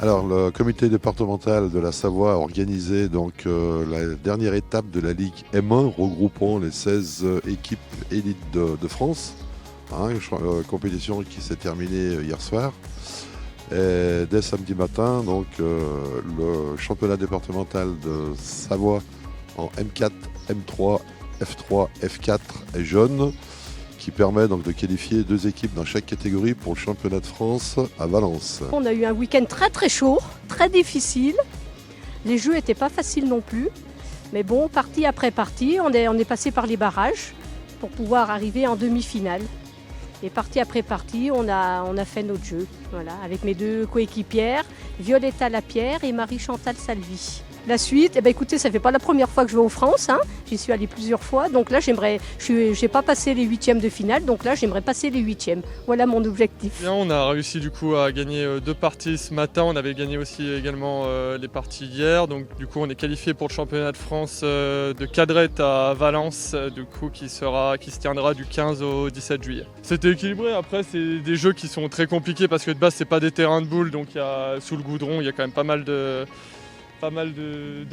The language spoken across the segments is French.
Alors, le comité départemental de la Savoie a organisé donc la dernière étape de la Ligue M1 regroupant les 16 équipes élites de France. Compétition qui s'est terminée hier soir. Et dès samedi matin, donc, le championnat départemental de Savoie en M4, M3, F3, F4 est jaune, qui permet donc de qualifier 2 équipes dans chaque catégorie pour le championnat de France à Valence. On a eu un week-end très très chaud, très difficile. Les jeux n'étaient pas faciles non plus. Mais bon, partie après partie, on est passé par les barrages pour pouvoir arriver en demi-finale. Et partie après partie, on a fait notre jeu, voilà, avec mes 2 coéquipières, Violetta Lapierre et Marie-Chantal Salvi. La suite, écoutez, ça ne fait pas la première fois que je vais aux France, j'y suis allée plusieurs fois, donc là je n'ai pas passé les 8e de finale, donc là j'aimerais passer les 8e. Voilà mon objectif. Bien, on a réussi du coup à gagner 2 parties ce matin, on avait gagné aussi également les parties hier, donc du coup on est qualifié pour le championnat de France de cadrette à Valence, du coup qui se tiendra du 15 au 17 juillet. C'était équilibré, après c'est des jeux qui sont très compliqués parce que de base c'est pas des terrains de boules, donc sous le goudron il y a quand même pas mal de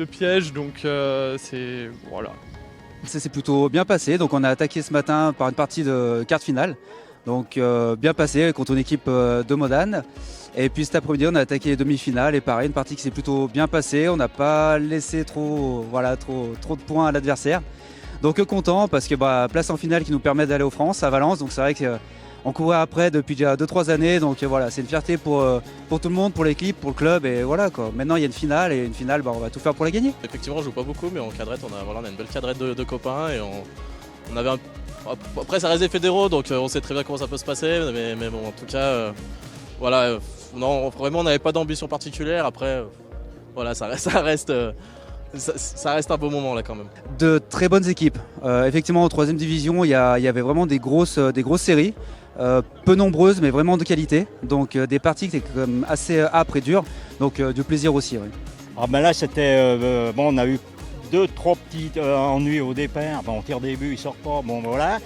pièges, donc voilà. Ça s'est plutôt bien passé, donc on a attaqué ce matin par une partie de quart de finale, donc bien passé contre une équipe de Modane. Et puis cet après-midi on a attaqué les demi-finales et pareil, une partie qui s'est plutôt bien passée, on n'a pas laissé trop de points à l'adversaire. Donc content parce que place en finale qui nous permet d'aller aux France à Valence, donc c'est vrai que on courait après depuis déjà 2-3 années, donc voilà, c'est une fierté pour tout le monde, pour l'équipe, pour le club, et voilà quoi. Maintenant il y a une finale, et une finale, on va tout faire pour la gagner. Effectivement, on joue pas beaucoup, mais en cadrette, on a une belle cadrette de copains, et on avait après ça reste des fédéraux, donc on sait très bien comment ça peut se passer, mais bon, en tout cas, voilà, non, vraiment on n'avait pas d'ambition particulière, après, voilà, ça reste un beau moment là quand même. De très bonnes équipes. Effectivement, en 3e division, il y avait vraiment des grosses séries. Peu nombreuses, mais vraiment de qualité. Donc des parties qui étaient quand même assez âpres et dures. Donc du plaisir aussi. Oui. Là, c'était on a eu 2-3 petits ennuis au départ. On tire des buts, il sort pas. Bon, voilà.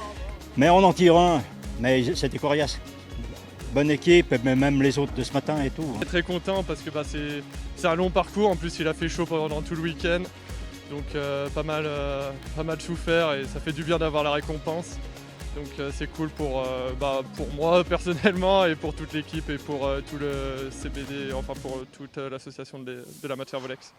Mais on en tire un. Mais c'était coriace. Bonne équipe, mais même les autres de ce matin et tout. On est très content parce que c'est un long parcours. En plus, il a fait chaud pendant tout le week-end. Donc pas mal souffert et ça fait du bien d'avoir la récompense. Donc c'est cool pour moi personnellement et pour toute l'équipe et pour tout le CBD, enfin pour toute l'association de la matière Volex.